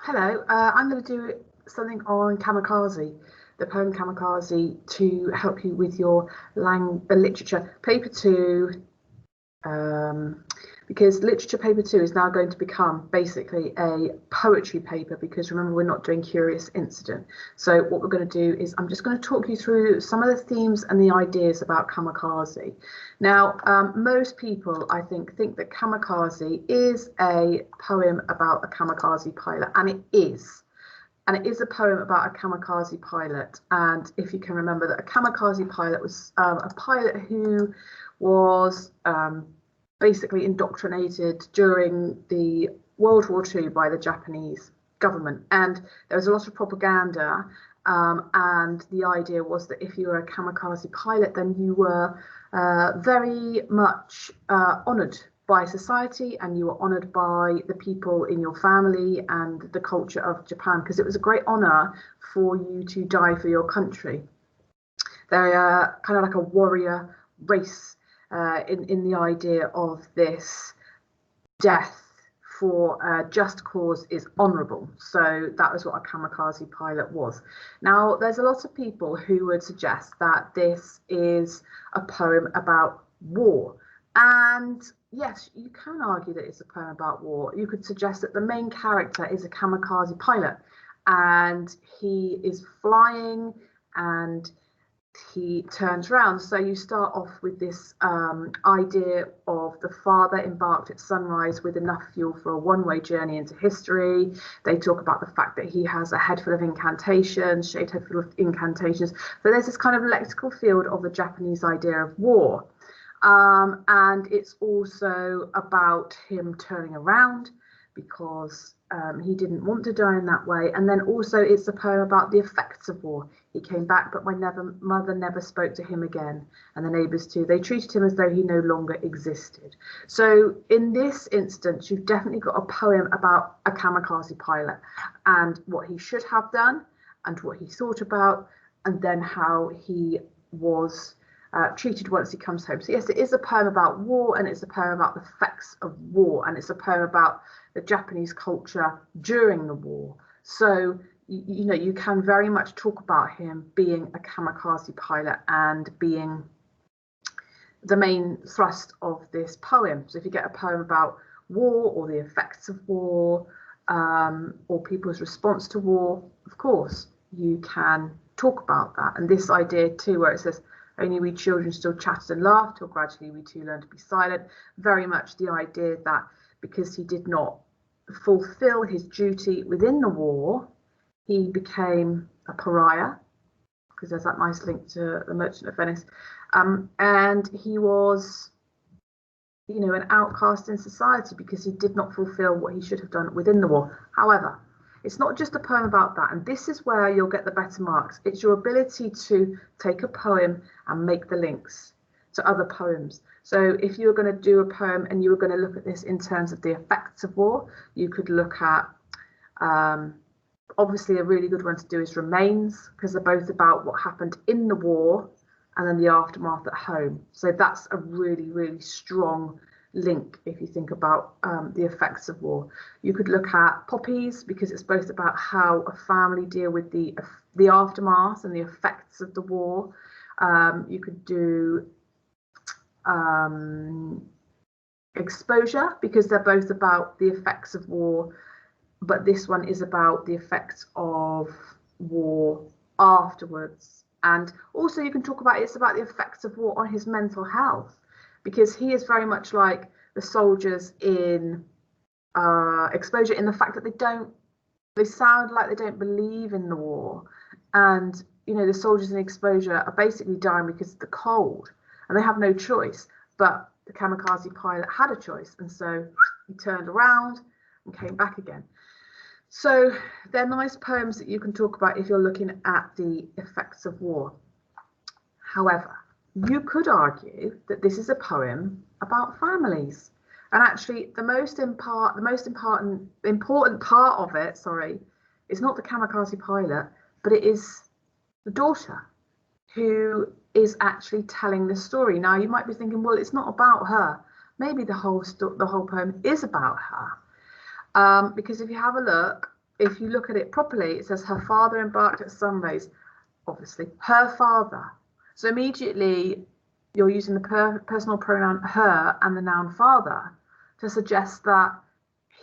Hello, I'm going to do something on Kamikaze, the poem Kamikaze, to help you with your literature. Paper 2, because literature paper 2 is now going to become basically a poetry paper, because remember, we're not doing Curious Incident. So what we're going to do is I'm just going to talk you through some of the themes and the ideas about Kamikaze. Now, most people, I think that Kamikaze is a poem about a kamikaze pilot, and it is. And it is a poem about a kamikaze pilot. And if you can remember, that a kamikaze pilot was a pilot who was basically indoctrinated during the World War II by the Japanese government. And there was a lot of propaganda. And the idea was that if you were a kamikaze pilot, then you were very much honoured by society, and you were honoured by the people in your family and the culture of Japan, because it was a great honour for you to die for your country. They're kind of like a warrior race in the idea of this death for a just cause is honourable. So that was what a kamikaze pilot was. Now, there's a lot of people who would suggest that this is a poem about war. And yes, you can argue that it's a poem about war. You could suggest that the main character is a kamikaze pilot, and he is flying and he turns around. So you start off with this idea of the father embarked at sunrise with enough fuel for a one-way journey into history. They talk about the fact that he has a head full of incantations, shaved head full of incantations. So there's this kind of lexical field of the Japanese idea of war. And it's also about him turning around because he didn't want to die in that way. And then also it's a poem about the effects of war. He came back, but my mother never spoke to him again. And the neighbours too. They treated him as though he no longer existed. So in this instance, you've definitely got a poem about a kamikaze pilot and what he should have done and what he thought about, and then how he was treated once he comes home. So yes, it is a poem about war, and it's a poem about the effects of war, and it's a poem about the Japanese culture during the war. So you know, you can very much talk about him being a kamikaze pilot and being the main thrust of this poem. So if you get a poem about war or the effects of war, or people's response to war, of course you can talk about that. And this idea too, where it says only we children still chatted and laughed, till gradually we too learned to be silent. Very much the idea that because he did not fulfill his duty within the war, he became a pariah, because there's that nice link to the Merchant of Venice. And he was, you know, an outcast in society because he did not fulfill what he should have done within the war. However, it's not just a poem about that, and this is where you'll get the better marks. It's your ability to take a poem and make the links to other poems. So if you were going to do a poem and you were going to look at this in terms of the effects of war, you could look at, obviously a really good one to do is Remains, because they're both about what happened in the war and then the aftermath at home. So that's a really, really strong link if you think about the effects of war. You could look at Poppies, because it's both about how a family deal with the aftermath and the effects of the war. You could do Exposure, because they're both about the effects of war, but this one is about the effects of war afterwards. And also you can talk about, it's about the effects of war on his mental health, because he is very much like the soldiers in Exposure, in the fact that they sound like they don't believe in the war. And, you know, the soldiers in Exposure are basically dying because of the cold, and they have no choice. But the kamikaze pilot had a choice, and so he turned around and came back again. So they're nice poems that you can talk about if you're looking at the effects of war. However, you could argue that this is a poem about families, and actually the most important part of it, is not the kamikaze pilot, but it is the daughter who is actually telling the story. Now you might be thinking, well, it's not about her. Maybe the whole poem is about her, because if you have a look, if you look at it properly, it says her father embarked at sunrise, obviously her father. So immediately you're using the personal pronoun her and the noun father to suggest that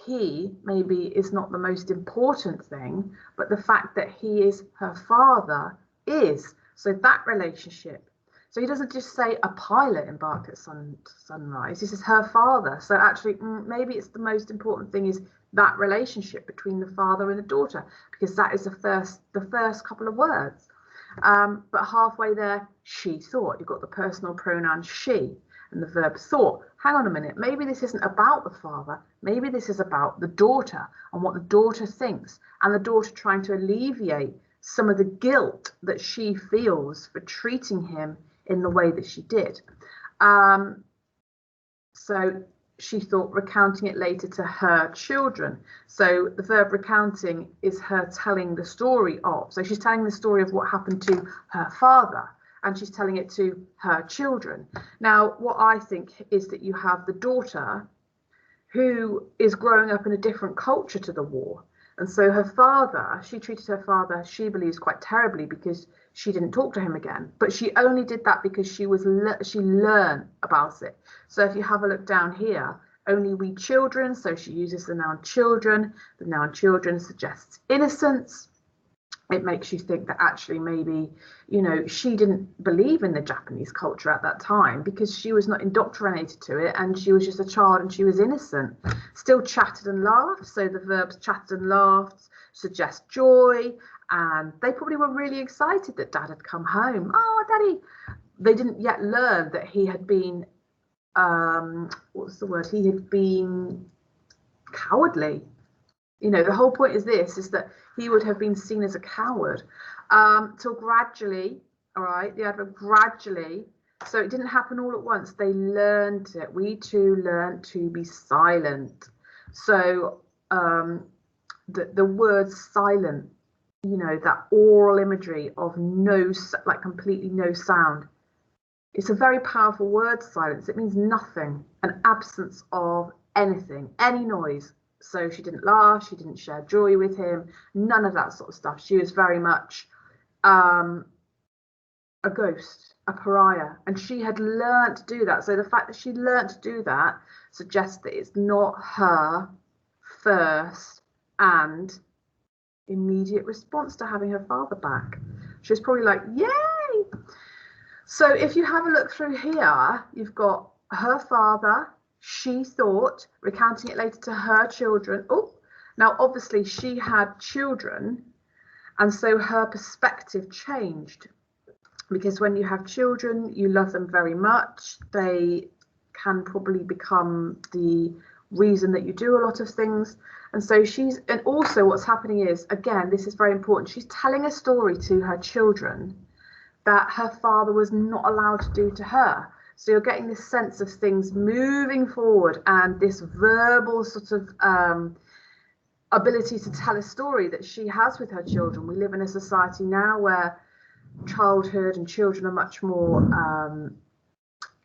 he maybe is not the most important thing, but the fact that he is her father is. So that relationship. So he doesn't just say a pilot embarked at sunrise. He says her father. So actually, maybe it's the most important thing is that relationship between the father and the daughter, because that is the first couple of words. But halfway there, she thought. You've got the personal pronoun she and the verb thought. Hang on a minute. Maybe this isn't about the father. Maybe this is about the daughter and what the daughter thinks, and the daughter trying to alleviate some of the guilt that she feels for treating him in the way that she did. So she thought, recounting it later to her children. So the verb recounting is her telling the story of. So she's telling the story of what happened to her father, and she's telling it to her children. Now, what I think is that you have the daughter who is growing up in a different culture to the war. And so her father, she treated her father, she believes, quite terribly because she didn't talk to him again. But she only did that because she learned about it. So if you have a look down here, only we children, so she uses the noun children. The noun children suggests innocence. It makes you think that actually maybe, you know, she didn't believe in the Japanese culture at that time because she was not indoctrinated to it, and she was just a child and she was innocent. Still chatted and laughed. So the verbs chatted and laughed suggest joy, and they probably were really excited that Dad had come home. Oh, Daddy. They didn't yet learn that he had been, what's the word? He had been cowardly. You know, the whole point is that he would have been seen as a coward till gradually, all right, the adverb gradually. So it didn't happen all at once. They learned it. We too learned to be silent. So the word silent, you know, that oral imagery of no, like completely no sound. It's a very powerful word, silence. It means nothing, an absence of anything, any noise. So she didn't laugh, she didn't share joy with him, none of that sort of stuff. She was very much a ghost, a pariah, and she had learned to do that. So the fact that she learned to do that suggests that it's not her first and immediate response to having her father back. She was probably like, yay! So if you have a look through here, you've got her father, she thought, recounting it later to her children. Oh, now obviously she had children, and so her perspective changed, because when you have children, you love them very much. They can probably become the reason that you do a lot of things. And so and also what's happening is, again, this is very important, she's telling a story to her children that her father was not allowed to do to her. So you're getting this sense of things moving forward, and this verbal sort of ability to tell a story that she has with her children. We live in a society now where childhood and children are much more,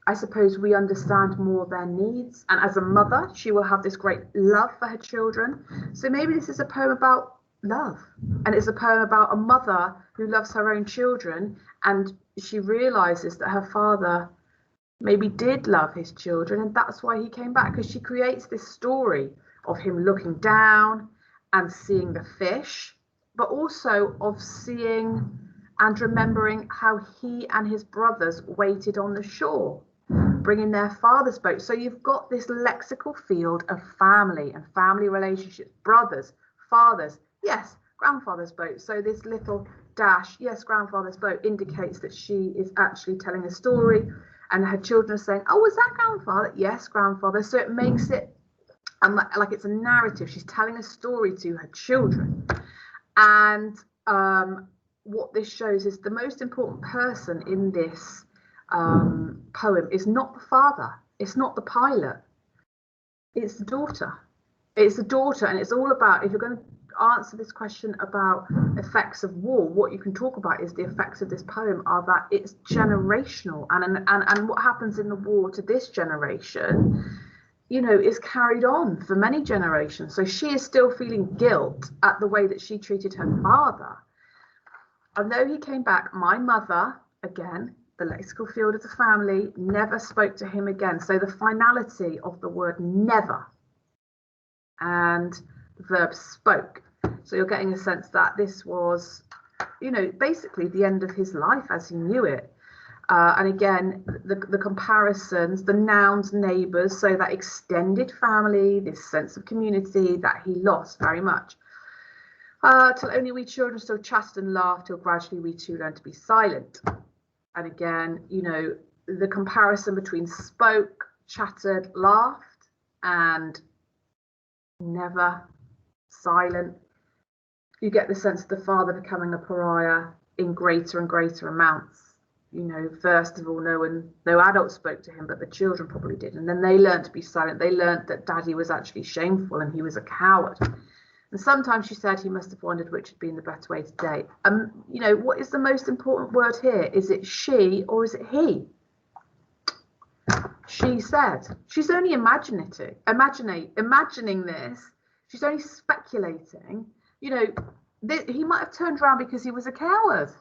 I suppose we understand more their needs. And as a mother, she will have this great love for her children. So maybe this is a poem about love, and it's a poem about a mother who loves her own children, and she realizes that her father maybe did love his children, and that's why he came back, because she creates this story of him looking down and seeing the fish, but also of seeing and remembering how he and his brothers waited on the shore, bringing their father's boat. So you've got this lexical field of family and family relationships, brothers, fathers, yes, grandfather's boat. So this little dash, yes, grandfather's boat, indicates that she is actually telling a story. And her children are saying, oh, was that grandfather? Yes, grandfather. So it makes it like it's a narrative. She's telling a story to her children. And what this shows is the most important person in this poem is not the father. It's not the pilot. It's the daughter. It's the daughter. And it's all about, if you're going to answer this question about effects of war, what you can talk about is the effects of this poem are that it's generational, and what happens in the war to this generation you know, is carried on for many generations. So she is still feeling guilt at the way that she treated her father. And though he came back, my mother, again, the lexical field of the family, never spoke to him again. So the finality of the word never and the verb spoke. So you're getting a sense that this was, you know, basically the end of his life as he knew it. And again, the comparisons, the nouns, neighbours, so that extended family, this sense of community that he lost very much. Till only we children still chatted and laughed, till gradually we too learned to be silent. And again, you know, the comparison between spoke, chattered, laughed, and never, silent. You get the sense of the father becoming a pariah in greater and greater amounts. You know, first of all, no adults spoke to him, but the children probably did. And then they learned to be silent. They learned that daddy was actually shameful and he was a coward. And sometimes she said he must have wondered which had been the better way to date. You know, what is the most important word here? Is it she or is it he? She said. She's only imagining this. She's only speculating. You know, he might have turned around because he was a coward.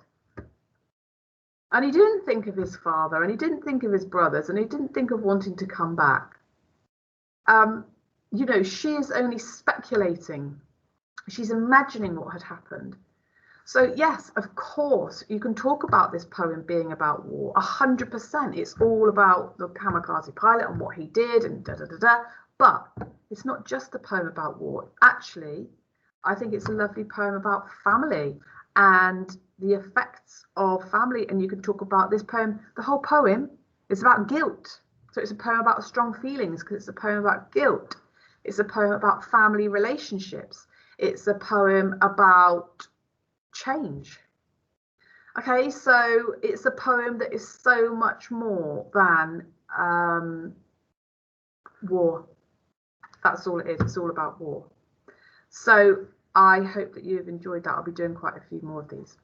And he didn't think of his father, and he didn't think of his brothers, and he didn't think of wanting to come back. You know, she is only speculating. She's imagining what had happened. So yes, of course, you can talk about this poem being about war. 100%. It's all about the Kamikaze pilot and what he did and da-da-da-da. But it's not just a poem about war. Actually, I think it's a lovely poem about family and the effects of family. And you can talk about this poem. The whole poem is about guilt. So it's a poem about strong feelings because it's a poem about guilt. It's a poem about family relationships. It's a poem about change. Okay, so it's a poem that is so much more than war. That's all it is. It's all about war. So I hope that you've enjoyed that. I'll be doing quite a few more of these.